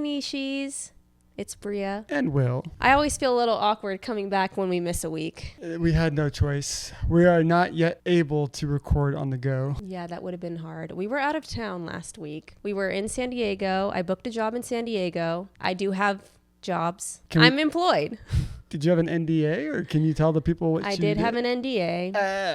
Nishies. It's Bria. And Will. I always feel a little awkward coming back when we miss a week. We had no choice. We are not yet able to record on the go. Yeah, that would have been hard. We were out of town last week. We were in San Diego. I booked a job in San Diego. I do have jobs. I'm employed. Did you have an NDA, or can you tell the people what I did have an NDA,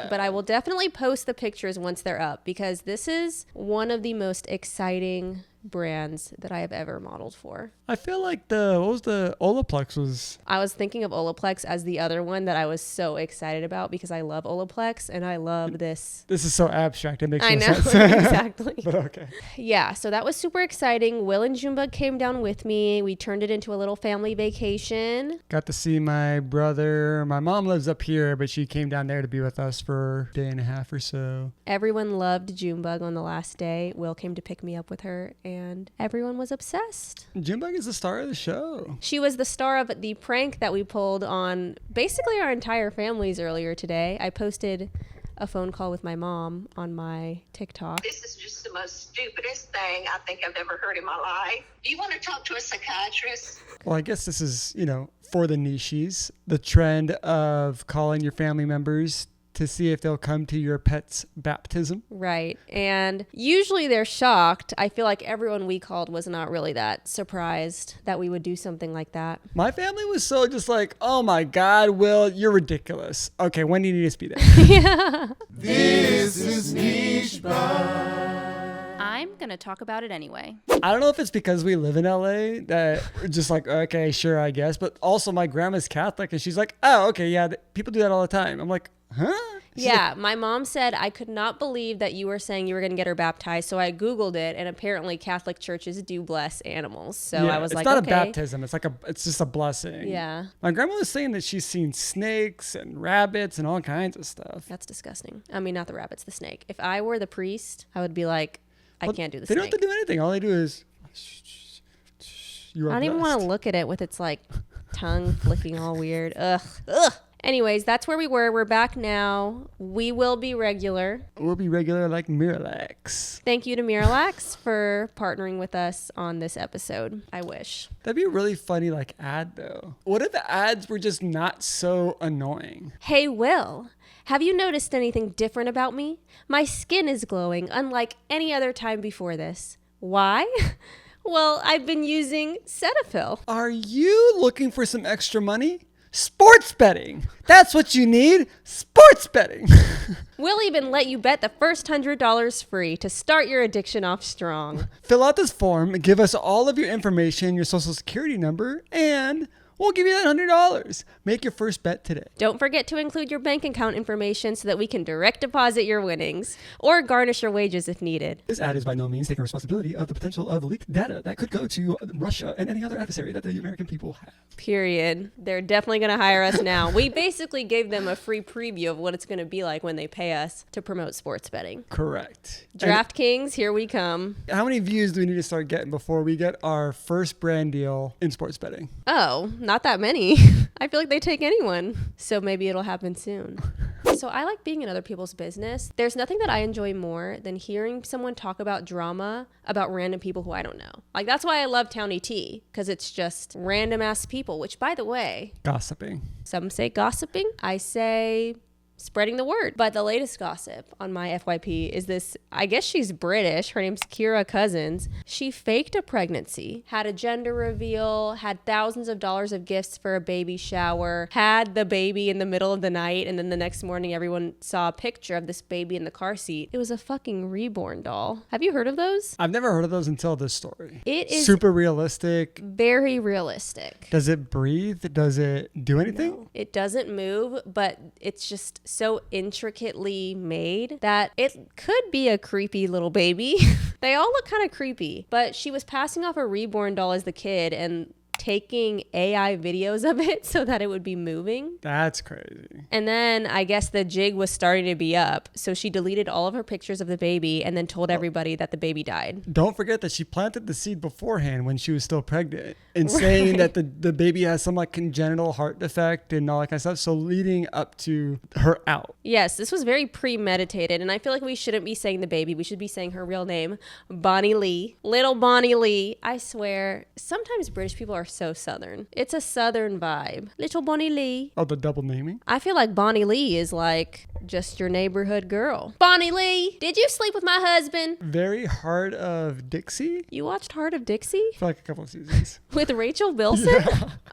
but I will definitely post the pictures once they're up, because this is one of the most exciting brands that I have ever modeled for. I feel like the Olaplex was... I was thinking of Olaplex as the other one that I was so excited about, because I love Olaplex and I love this. This is so abstract. It makes no I know, sense. exactly. But okay. Yeah, so that was super exciting. Will and Junebug came down with me. We turned it into a little family vacation. Got to see my brother. My mom lives up here, but she came down there to be with us for a day and a half or so. Everyone loved Junebug on the last day. Will came to pick me up with her, and everyone was obsessed. Junebug is the star of the show. She was the star of the prank that we pulled on basically our entire families earlier today. I posted a phone call with my mom on my TikTok. This is just the most stupidest thing I think I've ever heard in my life. Do you want to talk to a psychiatrist? Well, I guess this is, for the Nishies, the trend of calling your family members to see if they'll come to your pet's baptism. Right. And usually they're shocked. I feel like everyone we called was not really that surprised that we would do something like that. My family was so just like, oh my God, Will, you're ridiculous. Okay, when do you need us to be there? Yeah. This is Niche Bar. I'm going to talk about it anyway. I don't know if it's because we live in LA that we're just like, okay, sure, I guess. But also my grandma's Catholic and she's like, oh, okay, yeah, people do that all the time. I'm like, huh? Yeah, my mom said, I could not believe that you were saying you were going to get her baptized. So I Googled it, and apparently Catholic churches do bless animals. So yeah, I was like, it's not okay. a baptism. It's just a blessing. Yeah. My grandma was saying that she's seen snakes and rabbits and all kinds of stuff. That's disgusting. I mean, not the rabbits, the snake. If I were the priest, I would be like, I can't do the snake. They don't have to do anything. All they do is... I don't even want to look at it with its like tongue flicking all weird. Ugh. Anyways, that's where we were. We're back now. We will be regular. We'll be regular like Miralax. Thank you to Miralax for partnering with us on this episode. I wish. That'd be a really funny ad though. What if the ads were just not so annoying? Hey, Will, have you noticed anything different about me? My skin is glowing unlike any other time before this. Why? Well, I've been using Cetaphil. Are you looking for some extra money? Sports betting. That's what you need. Sports betting. We'll even let you bet the first $100 free to start your addiction off strong. Fill out this form and give us all of your information, your social security number, and we'll give you that $100. Make your first bet today. Don't forget to include your bank account information so that we can direct deposit your winnings or garnish your wages if needed. This ad is by no means taking responsibility of the potential of leaked data that could go to Russia and any other adversary that the American people have. Period. They're definitely going to hire us now. We basically gave them a free preview of what it's going to be like when they pay us to promote sports betting. Correct. DraftKings, here we come. How many views do we need to start getting before we get our first brand deal in sports betting? Oh, not that many. I feel like they take anyone. So maybe it'll happen soon. So I like being in other people's business. There's nothing that I enjoy more than hearing someone talk about drama about random people who I don't know. Like, that's why I love Townie Tea, because it's just random ass people, which, by the way, gossiping. Some say gossiping. I say spreading the word. But the latest gossip on my FYP is this, I guess she's British. Her name's Kira Cousins. She faked a pregnancy, had a gender reveal, had thousands of dollars of gifts for a baby shower, had the baby in the middle of the night, and then the next morning everyone saw a picture of this baby in the car seat. It was a fucking reborn doll. Have you heard of those? I've never heard of those until this story. It is super realistic. Very realistic. Does it breathe? Does it do anything? No, it doesn't move, but it's just so intricately made that it could be a creepy little baby. They all look kind of creepy, but she was passing off a reborn doll as the kid, and taking AI videos of it so that it would be moving. That's crazy. And then I guess the jig was starting to be up. So she deleted all of her pictures of the baby and then told everybody that the baby died. Don't forget that she planted the seed beforehand when she was still pregnant and saying that the baby has some like congenital heart defect and all that kind of stuff. So leading up to her out. Yes, this was very premeditated. And I feel like we shouldn't be saying the baby. We should be saying her real name, Bonnie Lee. Little Bonnie Lee. I swear, sometimes British people are so Southern. It's a Southern vibe. Little Bonnie Lee. Oh, the double naming? I feel like Bonnie Lee is like just your neighborhood girl. Bonnie Lee, did you sleep with my husband? Very Heart of Dixie You watched Heart of Dixie? for like a couple of seasons. With Rachel Bilson?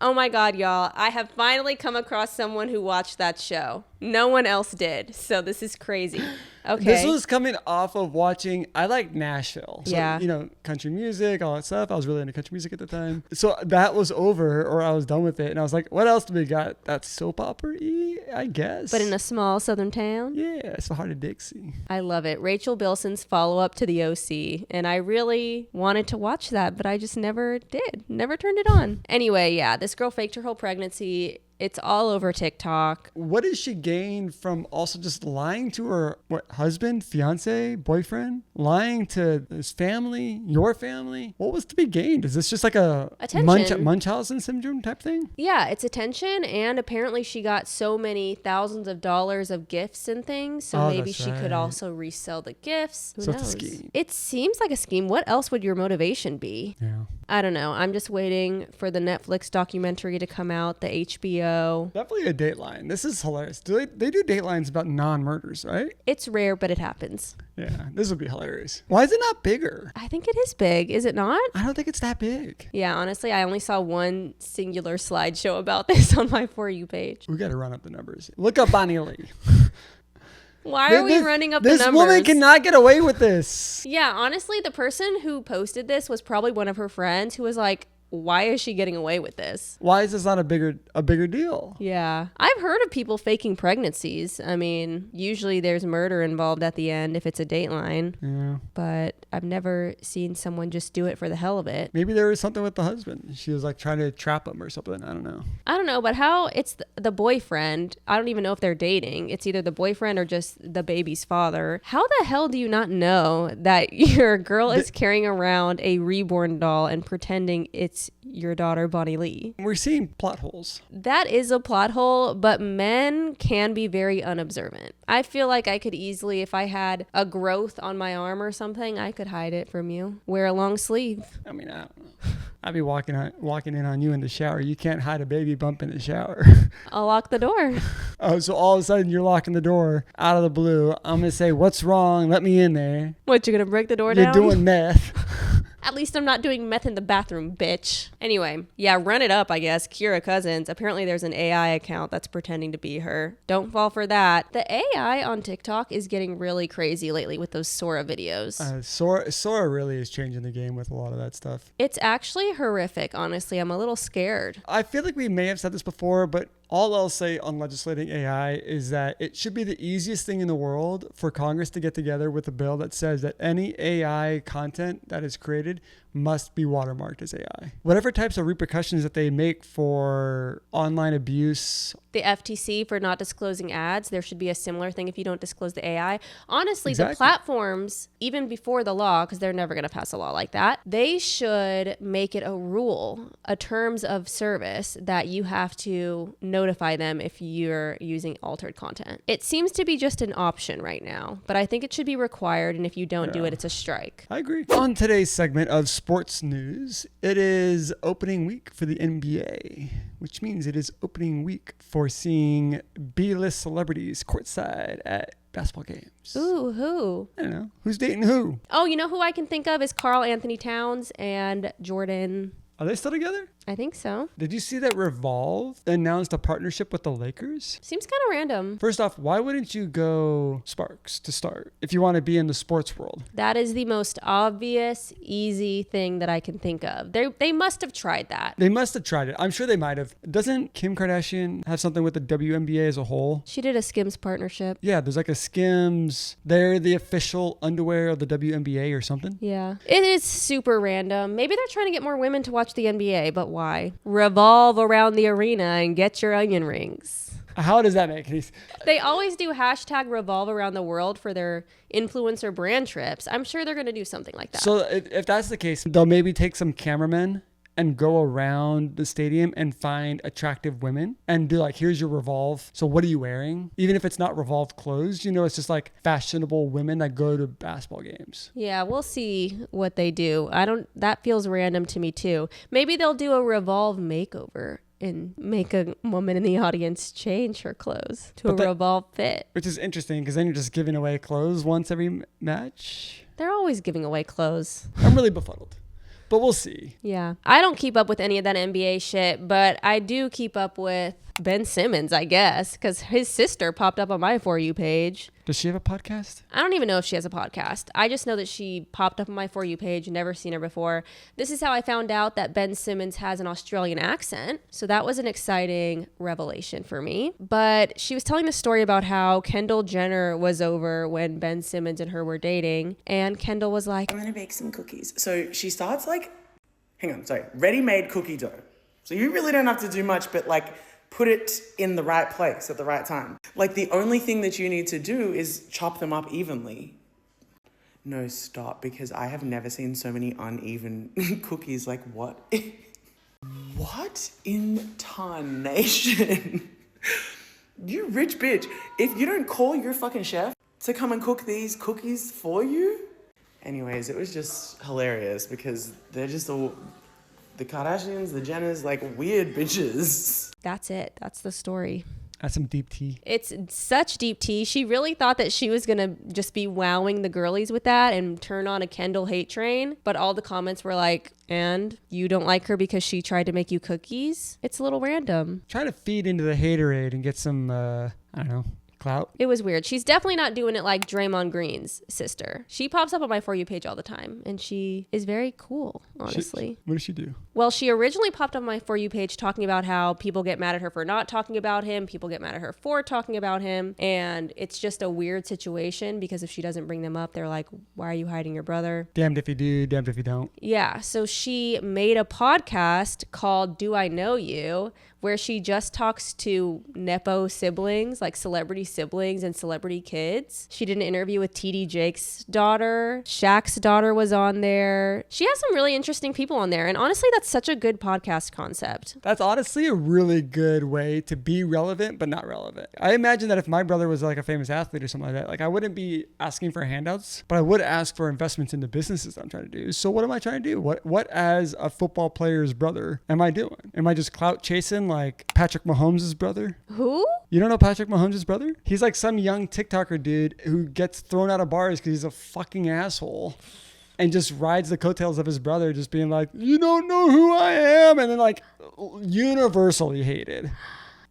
Oh my God, y'all. I have finally come across someone who watched that show. No one else did. So this is crazy. Okay. This was coming off of watching, I like Nashville. So, Yeah. you know, country music, all that stuff. I was really into country music at the time. So that was over, or I was done with it. And I was like, what else do we got? That's soap opera-y, I guess. But in a small Southern town? Yeah, it's the Heart of Dixie. I love it. Rachel Bilson's follow-up to the OC. And I really wanted to watch that, but I just never did. Never turned it on. Anyway, yeah, this girl faked her whole pregnancy. It's all over TikTok. What does she gain from also just lying to her husband, fiance, boyfriend, lying to his family, your family? What was to be gained? Is this just like a Attention. Munchausen syndrome type thing? Yeah, it's attention, and apparently she got so many thousands of dollars of gifts and things, so Oh, maybe that's she could right. also resell the gifts. Who So knows? it's a scheme. It seems like a scheme. What else would your motivation be? Yeah. I don't know. I'm just waiting for the Netflix documentary to come out, the HBO. Definitely a Dateline. This is hilarious. They do Datelines about non-murders, right? It's rare, but it happens. Yeah, this would be hilarious. Why is it not bigger? I think it is big. Is it not? I don't think it's that big. Yeah, honestly, I only saw one singular slideshow about this on my For You page. We got to run up the numbers. Look up Bonnie Lee. Why are we running up the This numbers? woman cannot get away with this. Yeah, honestly, the person who posted this was probably one of her friends who was like, why is she getting away with this? Why is this not a bigger deal? Yeah. I've heard of people faking pregnancies. I mean, usually there's murder involved at the end if it's a Dateline, Yeah. but I've never seen someone just do it for the hell of it. Maybe there was something with the husband. She was like trying to trap him or something. I don't know. I don't know, but how it's the boyfriend. I don't even know if they're dating. It's either the boyfriend or just the baby's father. How the hell do you not know that your girl is carrying around a reborn doll and pretending it's your daughter, Bonnie Lee? We're seeing plot holes. That is a plot hole, but men can be very unobservant. I feel like I could easily, if I had a growth on my arm or something, I could hide it from you. Wear a long sleeve. I mean, I don't know. I'd be walking in on you in the shower. You can't hide a baby bump in the shower. I'll lock the door. Oh, so all of a sudden you're locking the door out of the blue. I'm going to say, what's wrong? Let me in there. What, you're gonna break the door You're down? doing meth. At least I'm not doing meth in the bathroom, bitch. Anyway, yeah, run it up, I guess. Kira Cousins. Apparently there's an AI account that's pretending to be her. Don't fall for that. The AI on TikTok is getting really crazy lately with those Sora videos. Sora really is changing the game with a lot of that stuff. It's actually horrific, honestly. I'm a little scared. I feel like we may have said this before, but all I'll say on legislating AI is that it should be the easiest thing in the world for Congress to get together with a bill that says that any AI content that is created must be watermarked as AI. Whatever types of repercussions that they make for online abuse. The FTC for not disclosing ads, there should be a similar thing if you don't disclose the AI. Honestly, Exactly. the platforms, even before the law, because they're never going to pass a law like that, they should make it a rule, a terms of service that you have to notify them if you're using altered content. It seems to be just an option right now, but I think it should be required, and if you don't do it, it's a strike. I agree. On today's segment of sports news, it is opening week for the NBA, which means it is opening week for seeing B-list celebrities courtside at basketball games. Ooh, who? I don't know. Who's dating who? Oh, you know who I can think of is Carl Anthony Towns and Jordan. Are they still together? I think so. Did you see that Revolve announced a partnership with the Lakers? Seems kind of random. First off, why wouldn't you go Sparks to start if you want to be in the sports world? That is the most obvious, easy thing that I can think of. They must have tried that. They must have tried it. I'm sure they might have. Doesn't Kim Kardashian have something with the WNBA as a whole? She did a Skims partnership. Yeah, there's like a Skims. They're the official underwear of the WNBA or something. Yeah. It is super random. Maybe they're trying to get more women to watch watch the NBA, but why? Revolve around the arena and get your onion rings. How does that make any sense? They always do hashtag revolve around the world for their influencer brand trips. I'm sure they're going to do something like that. So if that's the case, they'll maybe take some cameramen and go around the stadium and find attractive women and do like, here's your Revolve. So what are you wearing? Even if it's not Revolve clothes, you know, it's just like fashionable women that go to basketball games. Yeah, we'll see what they do. That feels random to me too. Maybe they'll do a Revolve makeover and make a woman in the audience change her clothes to a Revolve fit. Which is interesting because then you're just giving away clothes once every match. They're always giving away clothes. I'm really befuddled. But we'll see. Yeah. I don't keep up with any of that NBA shit, but I do keep up with Ben Simmons, I guess, because his sister popped up on my For You page. Does she have a podcast? I don't even know if she has a podcast. I just know that she popped up on my For You page. Never seen her before. This is how I found out that Ben Simmons has an Australian accent. So that was an exciting revelation for me. But she was telling the story about how Kendall Jenner was over when Ben Simmons and her were dating. And Kendall was like, I'm going to bake some cookies. So she starts ready-made cookie dough. So you really don't have to do much, but like put it in the right place at the right time. Like the only thing that you need to do is chop them up evenly. No, stop, because I have never seen so many uneven cookies. Like what? What in tarnation? You rich bitch. If you don't call your fucking chef to come and cook these cookies for you. Anyways, it was just hilarious because they're just all the Kardashians, the Jenners, like weird bitches. that's it. That's the story. That's some deep tea. It's such deep tea. She really thought that she was going to just be wowing the girlies with that and turn on a Kendall hate train. But all the comments were like, and you don't like her because she tried to make you cookies? It's a little random. Try to feed into the haterade and get some, I don't know, clout. It was weird. She's definitely not doing it like Draymond Green's sister. She pops up on my For You page all the time, and she is very cool, honestly. What does she do? Well, she originally popped on my For You page talking about how people get mad at her for not talking about him. People get mad at her for talking about him. And it's just a weird situation because if she doesn't bring them up, they're like, why are you hiding your brother? Damned if you do, damned if you don't. Yeah. So she made a podcast called Do I Know You, where she just talks to Nepo siblings, like celebrity siblings and celebrity kids. She did an interview with TD Jake's daughter. Shaq's daughter was on there. She has some really interesting people on there. And honestly, that's such a good podcast concept. That's honestly a really good way to be relevant, but not relevant. I imagine that if my brother was like a famous athlete or something like that, like I wouldn't be asking for handouts, but I would ask for investments into businesses that I'm trying to do. So what am I trying to do? What as a football player's brother am I doing? Am I just clout chasing like Patrick Mahomes' brother? Who? You don't know Patrick Mahomes' brother? He's like some young TikToker dude who gets thrown out of bars because he's a fucking asshole. And just rides the coattails of his brother, just being like, you don't know who I am. And then like universally hated.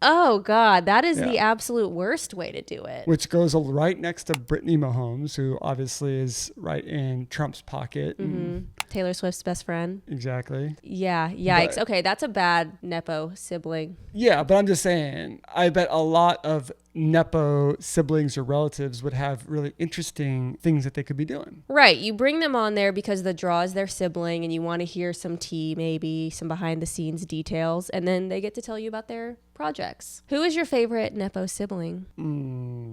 Oh, God. That is the absolute worst way to do it. Which goes right next to Brittany Mahomes, who obviously is right in Trump's pocket. Mm-hmm. Taylor Swift's best friend. Exactly. Yeah. Yikes. But, okay. That's a bad Nepo sibling. Yeah. But I'm just saying, I bet a lot of Nepo siblings or relatives would have really interesting things that they could be doing. Right. You bring them on there because the draw is their sibling and you want to hear some tea, maybe some behind the scenes details, and then they get to tell you about their projects. Who is your favorite Nepo sibling?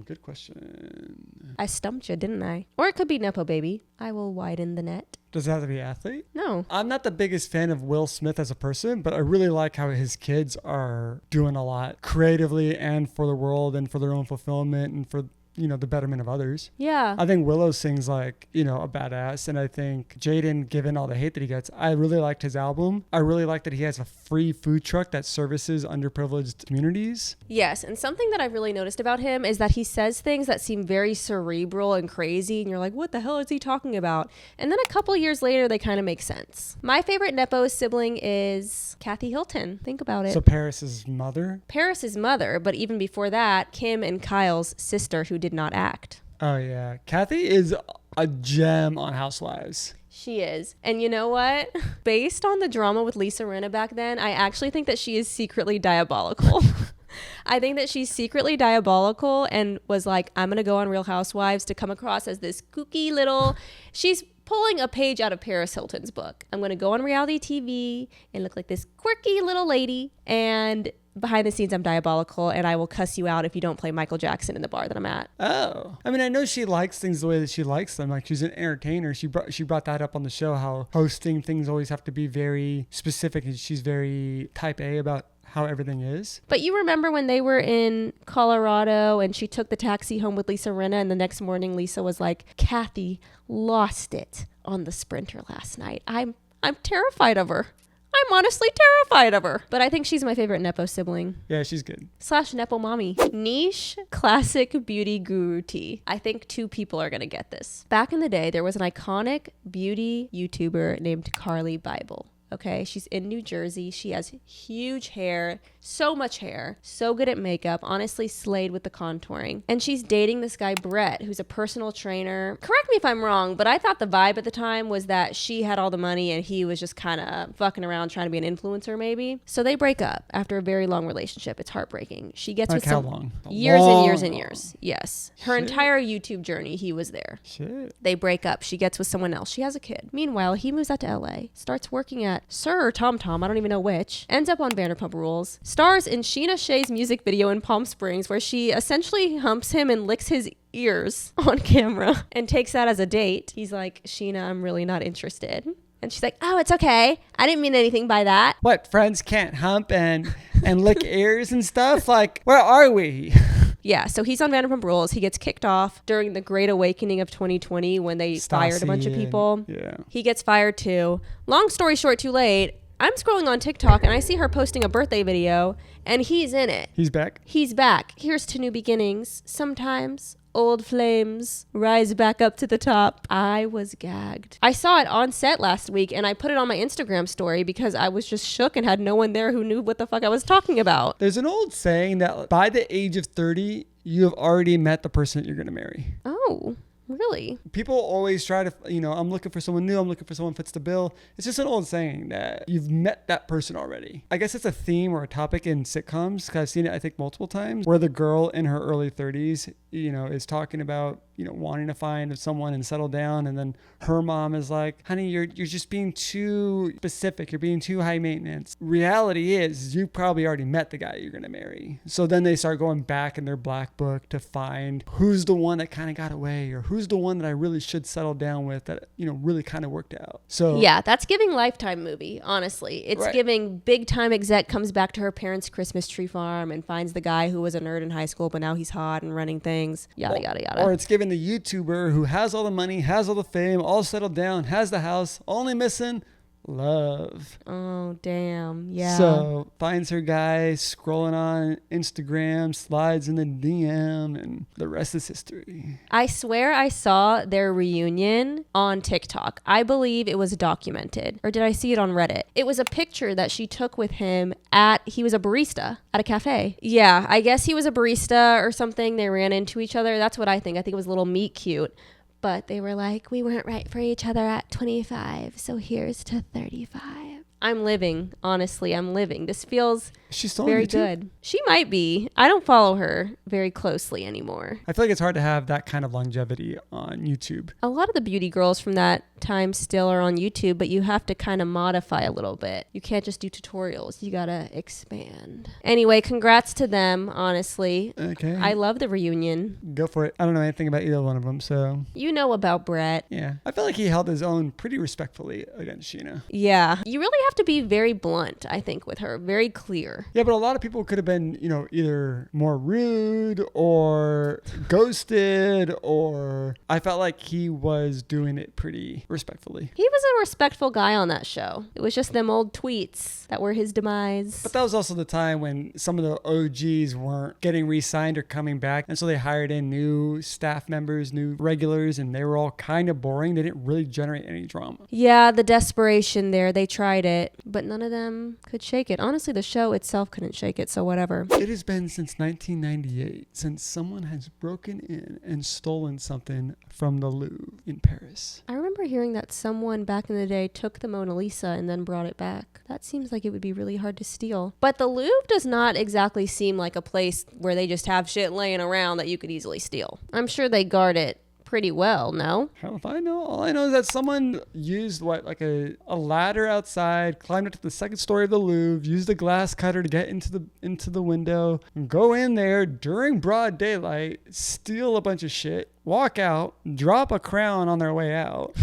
Good question. I stumped you, didn't I? Or it could be Nepo baby. I will widen the net. Does it have to be athlete? No. I'm not the biggest fan of Will Smith as a person, but I really like how his kids are doing a lot creatively and for the world and for their own fulfillment and for, you know, the betterment of others. Yeah. I think Willow sings like, you know, a badass. And I think Jaden, given all the hate that he gets, I really liked his album. I really like that he has a free food truck that services underprivileged communities. Yes. And something that I've really noticed about him is that he says things that seem very cerebral and crazy. And you're like, what the hell is he talking about? And then a couple years later, they kind of make sense. My favorite Nepo sibling is Kathy Hilton. Think about it. So Paris's mother? Paris's mother. But even before that, Kim and Kyle's sister, who did not act. Oh, yeah. Kathy is a gem on Housewives. She is. And you know what? Based on the drama with Lisa Rinna back then, I actually think that she is secretly diabolical. I think that she's secretly diabolical and was like, I'm going to go on Real Housewives to come across as this kooky little... She's pulling a page out of Paris Hilton's book. I'm going to go on reality TV and look like this quirky little lady, and behind the scenes I'm diabolical, and I will cuss you out if you don't play Michael Jackson in the bar that I'm at. Oh, I mean, I know she likes things the way that she likes them. Like, she's an entertainer. She brought that up on the show, how hosting things always have to be very specific, and she's very type A about how everything is. But you remember when they were in Colorado and she took the taxi home with Lisa Rinna, and the next morning Lisa was like, Kathy lost it on the Sprinter last night. I'm terrified of her. I'm honestly terrified of her. But I think she's my favorite Nepo sibling. Yeah, she's good. / Nepo mommy. Niche classic beauty guru tea. I think 2 people are going to get this. Back in the day, there was an iconic beauty YouTuber named Carli Bybel. Okay, she's in New Jersey. She has huge hair, so much hair, so good at makeup, honestly slayed with the contouring. And she's dating this guy, Brett, who's a personal trainer. Correct me if I'm wrong, but I thought the vibe at the time was that she had all the money and he was just kind of fucking around trying to be an influencer maybe. So they break up after a very long relationship. It's heartbreaking. She gets Like with how some long? years Long. and years and years. Yes. Her Shit. entire YouTube journey, he was there. Shit. They break up. She gets with someone else. She has a kid. Meanwhile, he moves out to LA, starts working at Sir or Tom Tom, I don't even know which, ends up on Vanderpump Rules, stars in Sheena Shea's music video in Palm Springs where she essentially humps him and licks his ears on camera and takes that as a date. He's like, Sheena, I'm really not interested. And she's like, oh, it's okay. I didn't mean anything by that. What, friends can't hump and lick ears and stuff? Like, where are we? Yeah, so he's on Vanderpump Rules. He gets kicked off during the Great Awakening of 2020 when they fired a bunch of people. Yeah. He gets fired too. Long story short, too late. I'm scrolling on TikTok and I see her posting a birthday video and he's in it. He's back? He's back. Here's to new beginnings. Sometimes old flames rise back up to the top. I was gagged. I saw it on set last week and I put it on my Instagram story because I was just shook and had no one there who knew what the fuck I was talking about. There's an old saying that by the age of 30, you have already met the person that you're going to marry. Oh, really? People always try to, I'm looking for someone new. I'm looking for someone who fits the bill. It's just an old saying that you've met that person already. I guess it's a theme or a topic in sitcoms because I've seen it, I think, multiple times where the girl in her early 30s, is talking about, wanting to find someone and settle down. And then her mom is like, honey, you're just being too specific. You're being too high maintenance. Reality is you probably already met the guy you're going to marry. So then they start going back in their black book to find who's the one that kind of got away or who's the one that I really should settle down with that, really kind of worked out. So yeah, that's giving Lifetime movie, honestly. It's Right. giving big time exec comes back to her parents' Christmas tree farm and finds the guy who was a nerd in high school, but now he's hot and running things. Yada, yada, yada. Or it's giving the YouTuber who has all the money, has all the fame, all settled down, has the house, only missing love. Oh, damn. Yeah. So finds her guy scrolling on Instagram, slides in the DM, and the rest is history. I swear I saw their reunion on TikTok. I believe it was documented. Or did I see it on Reddit? It was a picture that she took with him he was a barista at a cafe. Yeah, I guess he was a barista or something. They ran into each other. That's what I think. I think it was a little meet cute. But they were like, we weren't right for each other at 25, so here's to 35. I'm living. Honestly, I'm living. This feels She's still very on YouTube? good. She might be. I don't follow her very closely anymore. I feel like it's hard to have that kind of longevity on YouTube. A lot of the beauty girls from that time still are on YouTube, but you have to kind of modify a little bit. You can't just do tutorials. You gotta expand. Anyway, congrats to them, honestly. Okay. I love the reunion. Go for it. I don't know anything about either one of them, so You know about Brett. yeah. I feel like he held his own pretty respectfully against Sheena. Yeah. You really have to be very blunt, I think, with her. Very clear. Yeah, but a lot of people could have been, either more rude or ghosted, or I felt like he was doing it pretty respectfully. He was a respectful guy on that show. It was just them old tweets that were his demise. But that was also the time when some of the OGs weren't getting re-signed or coming back. And so they hired in new staff members, new regulars, and they were all kind of boring. They didn't really generate any drama. Yeah, the desperation there. They tried it, but none of them could shake it. Honestly, the show itself couldn't shake it, so whatever. It has been since 1998 since someone has broken in and stolen something from the Louvre in Paris. I remember hearing that someone back in the day took the Mona Lisa and then brought it back. That seems like it would be really hard to steal. But the Louvre does not exactly seem like a place where they just have shit laying around that you could easily steal. I'm sure they guard it pretty well, no? Hell if I know. All I know is that someone used like a ladder outside, climbed up to the second story of the Louvre, used a glass cutter to get into the window, go in there during broad daylight, steal a bunch of shit, walk out, drop a crown on their way out,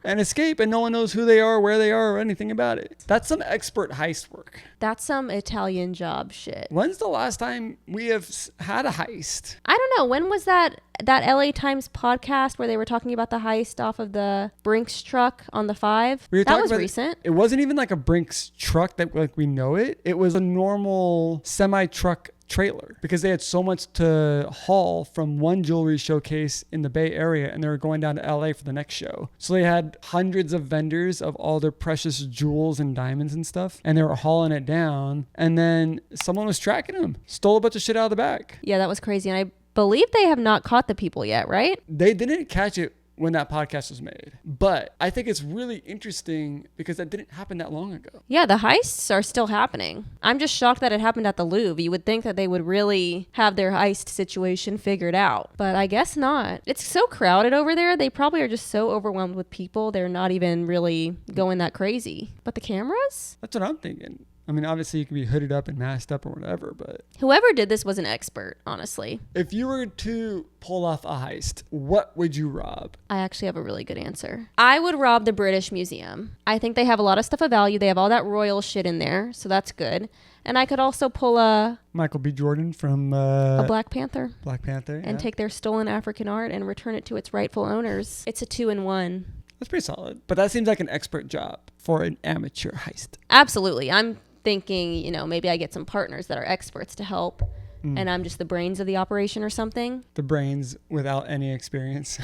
and escape, and no one knows who they are, where they are, or anything about it. That's some expert heist work. That's some Italian job shit. When's the last time we have had a heist? I don't know. When was that LA Times podcast where they were talking about the heist off of the Brinks truck on the 5? That was recent. It wasn't even like a Brinks truck that like we know it. It was a normal semi-truck trailer because they had so much to haul from one jewelry showcase in the Bay Area, and they were going down to LA for the next show. So they had hundreds of vendors of all their precious jewels and diamonds and stuff, and they were hauling it down, and then someone was tracking them, stole a bunch of shit out of the back. Yeah, that was crazy. And I believe they have not caught the people yet, right? They didn't catch it when that podcast was made, but I think it's really interesting because that didn't happen that long ago. Yeah, the heists are still happening. I'm just shocked that it happened at the Louvre. You would think that they would really have their heist situation figured out, but I guess not. It's so crowded over there. They probably are just so overwhelmed with people. They're not even really going that crazy. But the cameras? That's what I'm thinking. I mean, obviously you can be hooded up and masked up or whatever, but whoever did this was an expert, honestly. If you were to pull off a heist, what would you rob? I actually have a really good answer. I would rob the British Museum. I think they have a lot of stuff of value. They have all that royal shit in there, so that's good. And I could also pull a Michael B. Jordan from a Black Panther. Black Panther, and take their stolen African art and return it to its rightful owners. It's a 2-in-1. That's pretty solid. But that seems like an expert job for an amateur heist. Absolutely. I'm thinking, maybe I get some partners that are experts to help, and I'm just the brains of the operation or something. The brains without any experience.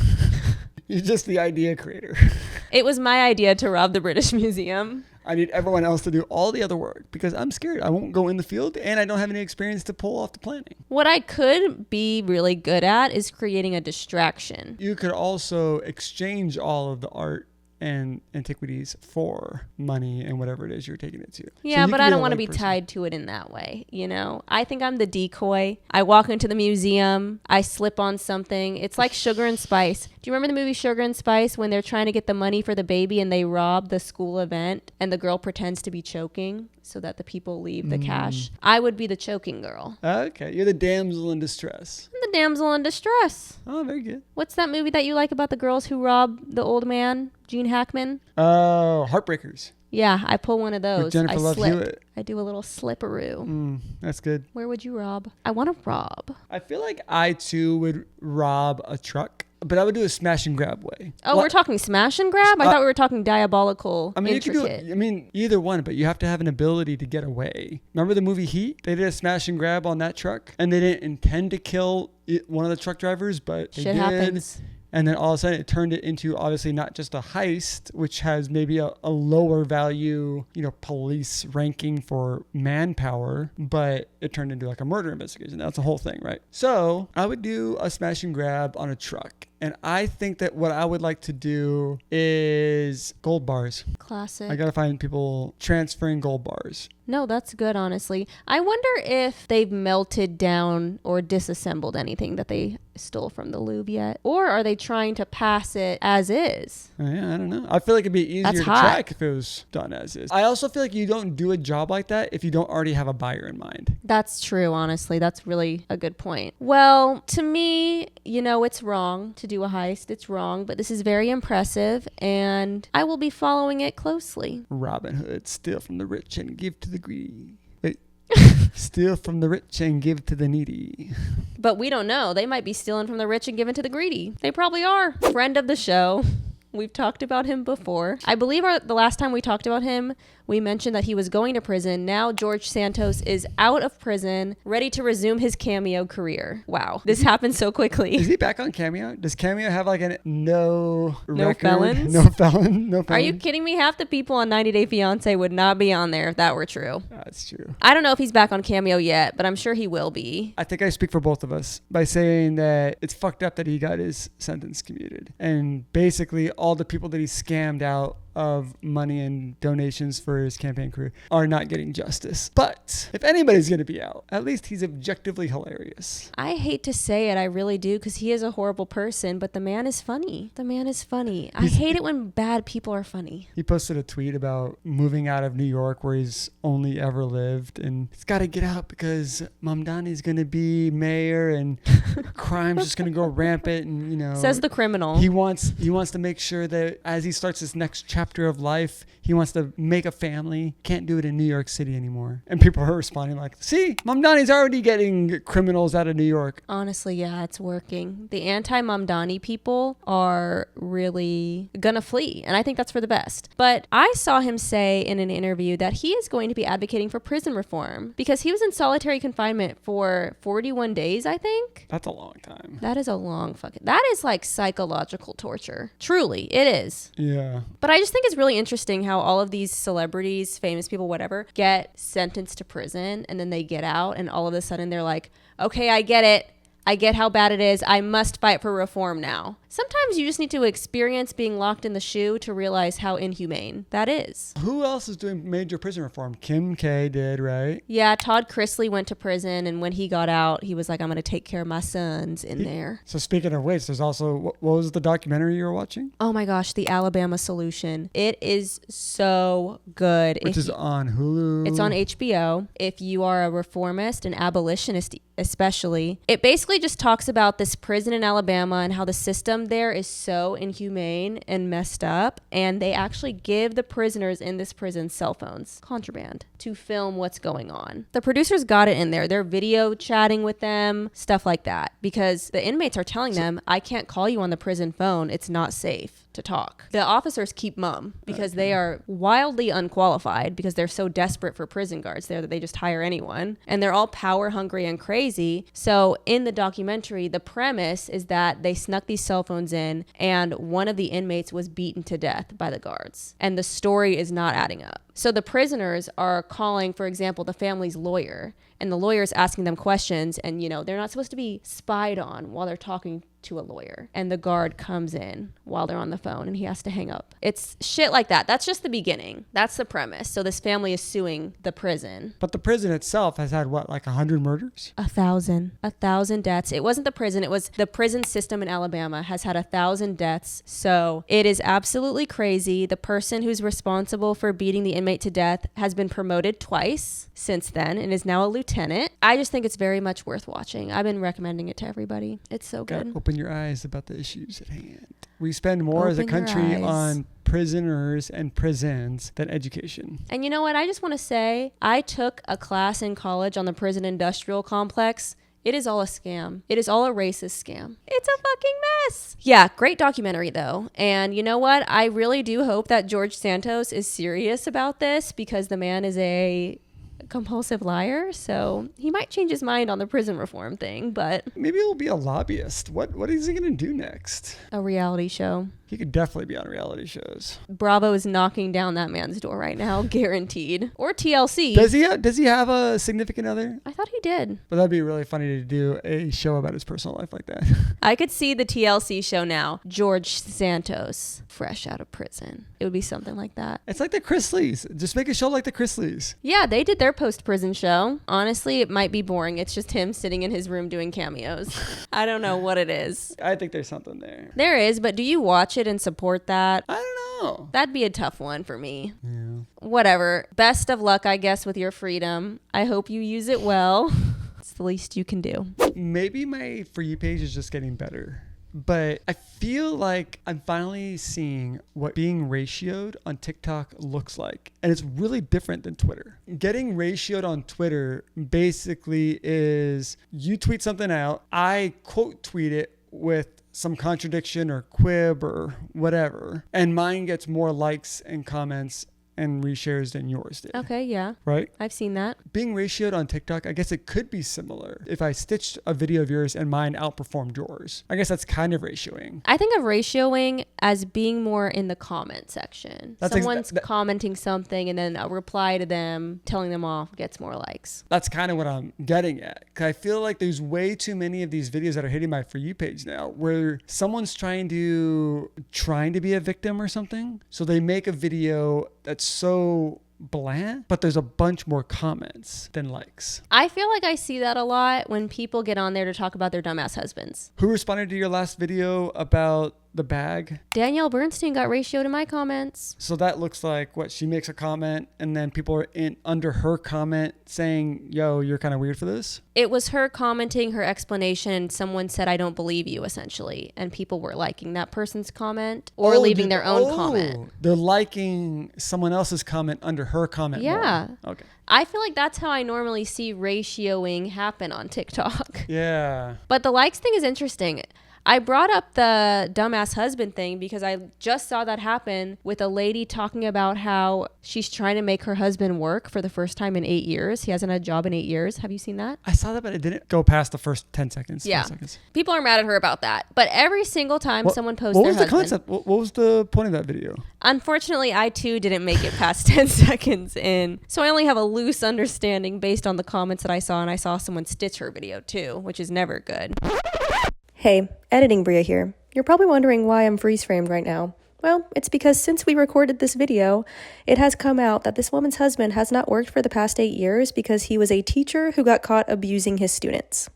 You're just the idea creator. It was my idea to rob the British Museum. I need everyone else to do all the other work because I'm scared. I won't go in the field and I don't have any experience to pull off the planning. What I could be really good at is creating a distraction. You could also exchange all of the art and antiquities for money and whatever it is you're taking it to. Yeah, but I don't want to be tied to it in that way. I think I'm the decoy. I walk into the museum, I slip on something. It's like Sugar and Spice. Do you remember the movie Sugar and Spice when they're trying to get the money for the baby and they rob the school event and the girl pretends to be choking so that the people leave the cash? I would be the choking girl. Okay, you're the damsel in distress. I'm the damsel in distress. Oh, very good. What's that movie that you like about the girls who rob the old man? Gene Hackman? Oh, Heartbreakers. Yeah, I pull one of those. With Jennifer Love Hewitt. I do a little slipperoo. That's good. Where would you rob? I want to rob. I feel like I too would rob a truck, but I would do a smash and grab way. Oh, we're talking smash and grab? I thought we were talking diabolical, intricate. You could do either one, but you have to have an ability to get away. Remember the movie Heat? They did a smash and grab on that truck, and they didn't intend to kill one of the truck drivers, but they did. Happens. And then all of a sudden it turned it into obviously not just a heist, which has maybe a lower value, police ranking for manpower, but it turned into like a murder investigation. That's the whole thing, right? So I would do a smash and grab on a truck. And I think that what I would like to do is gold bars. Classic. I got to find people transferring gold bars. No, that's good, honestly. I wonder if they've melted down or disassembled anything that they stole from the Louvre yet. Or are they trying to pass it as is? Yeah, I don't know. I feel like it'd be easier to track if it was done as is. I also feel like you don't do a job like that if you don't already have a buyer in mind. That's true, honestly. That's really a good point. Well, to me, it's wrong to do a heist. It's wrong, but this is very impressive, and I will be following it closely. Robin Hood, steal from the rich and give to the greedy. Wait. Steal from the rich and give to the needy. But we don't know. They might be stealing from the rich and giving to the greedy. They probably are. Friend of the show. We've talked about him before. I believe the last time we talked about him, we mentioned that he was going to prison. Now George Santos is out of prison, ready to resume his Cameo career. Wow, this happened so quickly. Is he back on Cameo? Does Cameo have like a no record? Felons? No felon? Are you kidding me? Half the people on 90 Day Fiancé would not be on there if that were true. That's true. I don't know if he's back on Cameo yet, but I'm sure he will be. I think I speak for both of us by saying that it's fucked up that he got his sentence commuted. And basically all the people that he scammed out of money and donations for his campaign career are not getting justice. But if anybody's going to be out, at least he's objectively hilarious. I hate to say it, I really do, because he is a horrible person, but the man is funny. The man is funny. I hate it when bad people are funny. He posted a tweet about moving out of New York where he's only ever lived, and he's got to get out because Mamdani's going to be mayor and crime's just going to go rampant, and Says the criminal. He wants to make sure that as he starts his next chapter of life, he wants to make a family. Can't do it in New York City anymore. And people are responding like, see, Mamdani's already getting criminals out of New York. Honestly, yeah, it's working. The anti-Mamdani people are really gonna flee, and I think that's for the best. But I saw him say in an interview that he is going to be advocating for prison reform because he was in solitary confinement for 41 days, I think. That's a long time. That is a long that is like psychological torture. Truly, it is. Yeah. But I just think it's really interesting how all of these celebrities, famous people, whatever, get sentenced to prison and then they get out and all of a sudden they're like, okay, I get it. I get how bad it is. I must fight for reform now. Sometimes you just need to experience being locked in the shoe to realize how inhumane that is. Who else is doing major prison reform? Kim K did, right? Yeah, Todd Chrisley went to prison, and when he got out, he was like, I'm going to take care of my sons in there. So speaking of which, there's also, what was the documentary you were watching? Oh my gosh, The Alabama Solution. It is so good. Which is on Hulu. It's on HBO. If you are a reformist, an abolitionist especially, it basically just talks about this prison in Alabama and how the system there is so inhumane and messed up, and they actually give the prisoners in this prison cell phones, contraband, to film what's going on. The producers got it in there. They're video chatting with them, stuff like that, because the inmates are telling them, I can't call you on the prison phone. It's not safe to talk. The officers keep mum because they are wildly unqualified because they're so desperate for prison guards there that they just hire anyone, and they're all power hungry and crazy. So in the documentary, the premise is that they snuck these cell phones in and one of the inmates was beaten to death by the guards, and the story is not adding up. So the prisoners are calling, for example, the family's lawyer, and the lawyer's asking them questions, and they're not supposed to be spied on while they're talking to a lawyer, and the guard comes in while they're on the phone and he has to hang up. It's shit like that. That's just the beginning. That's the premise. So this family is suing the prison. But the prison itself has had what, like 100 murders? 1,000 deaths. It wasn't the prison. It was the prison system in Alabama has had 1,000 deaths. So it is absolutely crazy. The person who's responsible for beating the inmate to death has been promoted twice since then and is now a lieutenant. I just think it's very much worth watching. I've been recommending it to everybody. It's so good. Open your eyes about the issues at hand. We spend more as a country on prisoners and prisons than education. And you know what? I just want to say, I took a class in college on the prison industrial complex. It is all a scam. It is all a racist scam. It's a fucking mess. Yeah, great documentary though. And you know what? I really do hope that George Santos is serious about this because the man is a compulsive liar, so he might change his mind on the prison reform thing, but maybe he'll be a lobbyist. What is he gonna do next? A reality show. He could definitely be on reality shows. Bravo is knocking down that man's door right now, guaranteed. Or TLC. Does he have a significant other? I thought he did. But that'd be really funny to do a show about his personal life like that. I could see the TLC show now. George Santos, fresh out of prison. It would be something like that. It's like the Chrisleys. Just make a show like the Chrisleys. Yeah, they did their post-prison show. Honestly, it might be boring. It's just him sitting in his room doing cameos. I don't know what it is. I think there's something there. There is, but do you watch it and support that? I don't know. That'd be a tough one for me. Yeah. Whatever. Best of luck, I guess, with your freedom. I hope you use it well. It's the least you can do. Maybe my For You page is just getting better. But I feel like I'm finally seeing what being ratioed on TikTok looks like. And it's really different than Twitter. Getting ratioed on Twitter basically is you tweet something out, I quote tweet it with some contradiction or quib or whatever, and mine gets more likes and comments and reshares than yours did. Okay, yeah. Right? I've seen that. Being ratioed on TikTok, I guess it could be similar. If I stitched a video of yours and mine outperformed yours, I guess that's kind of ratioing. I think of ratioing as being more in the comment section. That's Someone's commenting something and then a reply to them, telling them off gets more likes. That's kind of what I'm getting at. 'Cause I feel like there's way too many of these videos that are hitting my For You page now where someone's trying to be a victim or something. So they make a video that's so bland, but there's a bunch more comments than likes. I feel like I see that a lot when people get on there to talk about their dumbass husbands. Who responded to your last video about the bag? Danielle Bernstein got ratioed in my comments. So that looks like what she makes a comment and then people are in under her comment saying, yo, you're kind of weird for this. It was her commenting her explanation and someone said, I don't believe you, essentially. And people were liking that person's comment or leaving their own comment. They're liking someone else's comment under her comment. Yeah. More. Okay. I feel like that's how I normally see ratioing happen on TikTok. Yeah. But the likes thing is interesting. I brought up the dumbass husband thing because I just saw that happen with a lady talking about how she's trying to make her husband work for the first time in 8 years. He hasn't had a job in 8 years. Have you seen that? I saw that, but it didn't go past the first 10 seconds. Yeah. 5 seconds. People are mad at her about that. But every single time someone posts what their was the husband, concept? What was the point of that video? unfortunately, I too didn't make it past 10 seconds in. So I only have a loose understanding based on the comments that I saw. And I saw someone stitch her video too, which is never good. Hey, editing Bria here. You're probably wondering why I'm freeze-framed right now. Well, it's because since we recorded this video, it has come out that this woman's husband has not worked for the past 8 years because he was a teacher who got caught abusing his students.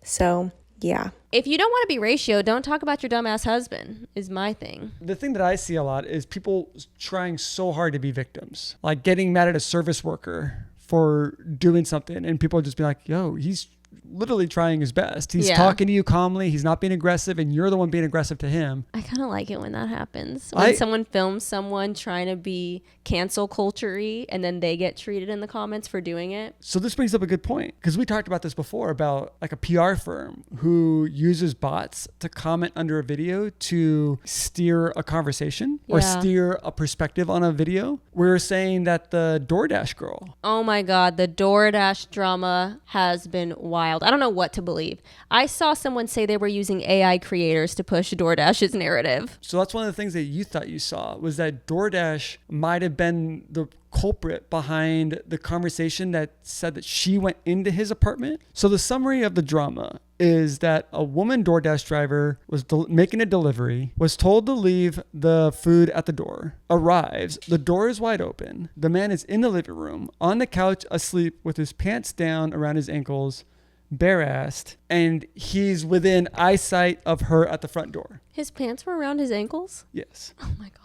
So, yeah. If you don't want to be ratioed, don't talk about your dumbass husband, is my thing. The thing that I see a lot is people trying so hard to be victims, like getting mad at a service worker for doing something and people just be like, yo, he's literally trying his best. He's talking to you calmly. He's not being aggressive and you're the one being aggressive to him. I kind of like it when that happens. When someone films someone trying to be cancel culture-y and then they get treated in the comments for doing it. So this brings up a good point because we talked about this before about like a PR firm who uses bots to comment under a video to steer a conversation or steer a perspective on a video. We're saying that the DoorDash girl. Oh my God, the DoorDash drama has been wild. I don't know what to believe. I saw someone say they were using AI creators to push DoorDash's narrative. So that's one of the things that you thought you saw was that DoorDash might have been the culprit behind the conversation that said that she went into his apartment. So the summary of the drama is that a woman DoorDash driver was making a delivery, was told to leave the food at the door, arrives, the door is wide open, the man is in the living room, on the couch asleep with his pants down around his ankles, bare-assed, and he's within eyesight of her at the front door. His pants were around his ankles? Yes. Oh my God.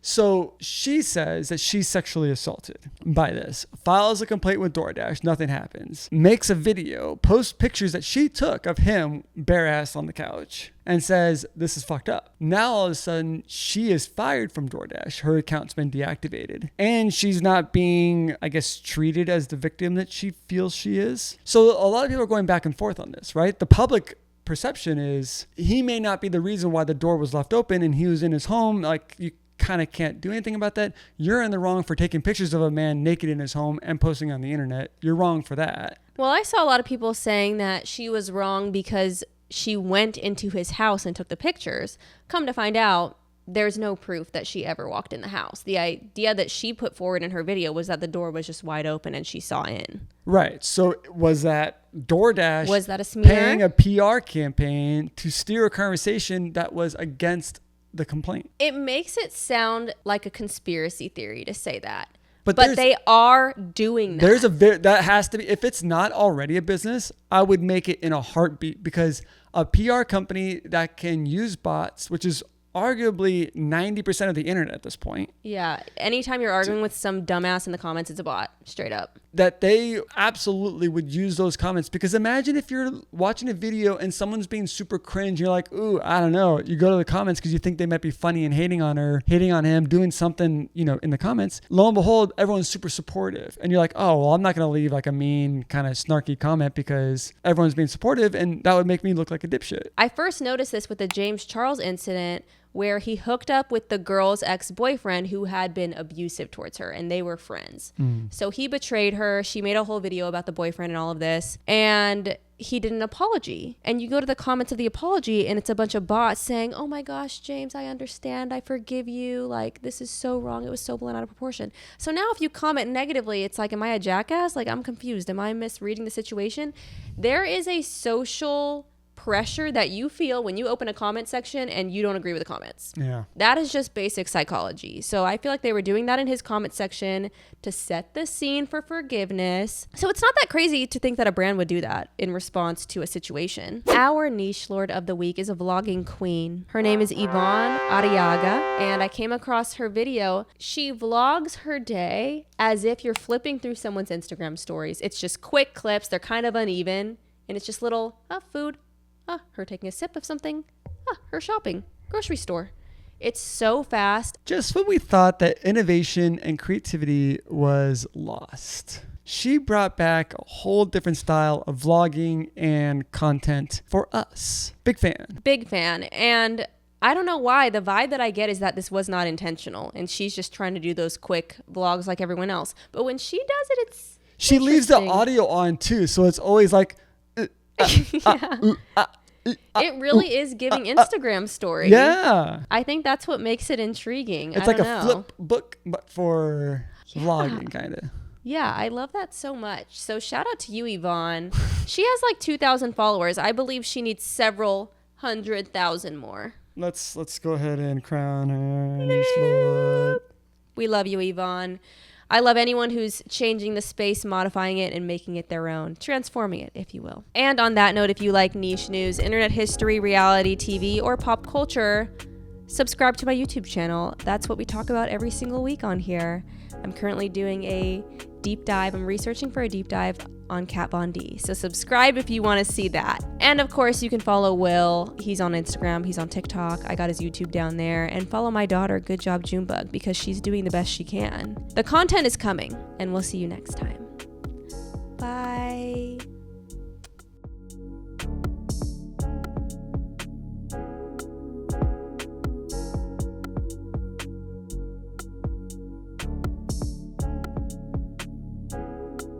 So she says that she's sexually assaulted by this, files a complaint with DoorDash, nothing happens, makes a video, posts pictures that she took of him bare-assed on the couch and says, this is fucked up. Now all of a sudden she is fired from DoorDash. Her account's been deactivated and she's not being, I guess, treated as the victim that she feels she is. So a lot of people are going back and forth on this, right? The public perception is he may not be the reason why the door was left open and he was in his home. Like you kind of can't do anything about that. You're in the wrong for taking pictures of a man naked in his home and posting on the internet. You're wrong for that. Well, I saw a lot of people saying that she was wrong because she went into his house and took the pictures. Come to find out, there's no proof that she ever walked in the house. The idea that she put forward in her video was that the door was just wide open and she saw in. Right. So was that DoorDash was that a smear? Paying a PR campaign to steer a conversation that was against the complaint? It makes it sound like a conspiracy theory to say that. But they are doing that. That has to be, if it's not already a business, I would make it in a heartbeat because a PR company that can use bots, which is arguably 90% of the internet at this point. Yeah. Anytime you're arguing with some dumbass in the comments, it's a bot, straight up. That they absolutely would use those comments because imagine if you're watching a video and someone's being super cringe. You're like, ooh, I don't know. You go to the comments because you think they might be funny and hating on her, hating on him, doing something, in the comments. Lo and behold, everyone's super supportive. And you're like, oh, well, I'm not going to leave like a mean kind of snarky comment because everyone's being supportive and that would make me look like a dipshit. I first noticed this with the James Charles incident where he hooked up with the girl's ex-boyfriend who had been abusive towards her, and they were friends. So he betrayed her. She made a whole video about the boyfriend and all of this, and he did an apology. And you go to the comments of the apology and it's a bunch of bots saying, oh my gosh, James, I understand, I forgive you, like this is so wrong, it was so blown out of proportion. So now if you comment negatively, it's like, am I a jackass? Like, I'm confused, am I misreading the situation? There is a social pressure that you feel when you open a comment section and you don't agree with the comments. Yeah. That is just basic psychology. So I feel like they were doing that in his comment section to set the scene for forgiveness. So it's not that crazy to think that a brand would do that in response to a situation. Our niche lord of the week is a vlogging queen. Her name is Yvonne Arriaga, and I came across her video. She vlogs her day as if you're flipping through someone's Instagram stories. It's just quick clips. They're kind of uneven, and it's just little food, her taking a sip of something, her shopping, grocery store. It's so fast. Just when we thought that innovation and creativity was lost, she brought back a whole different style of vlogging and content for us. Big fan. Big fan. And I don't know why. The vibe that I get is that this was not intentional and she's just trying to do those quick vlogs like everyone else. But when she does it, it's She leaves the audio on too, so it's always like it really is giving Instagram story. Yeah. I think that's what makes it intriguing. It's like a flip book, but for vlogging, kind of. Yeah, I love that so much. So shout out to you, Yvonne. She has like 2,000 followers. I believe she needs several 100,000 more. Let's go ahead and crown her. We love you, Yvonne. I love anyone who's changing the space, modifying it, and making it their own. Transforming it, if you will. And on that note, if you like niche news, internet history, reality TV, or pop culture, subscribe to my YouTube channel. That's what we talk about every single week on here. I'm currently doing a deep dive. I'm researching for a deep dive on Kat Von D. So subscribe if you want to see that. And of course, you can follow Will. He's on Instagram. He's on TikTok. I got his YouTube down there. And follow my daughter, Good Job Junebug, because she's doing the best she can. The content is coming, and we'll see you next time. Bye.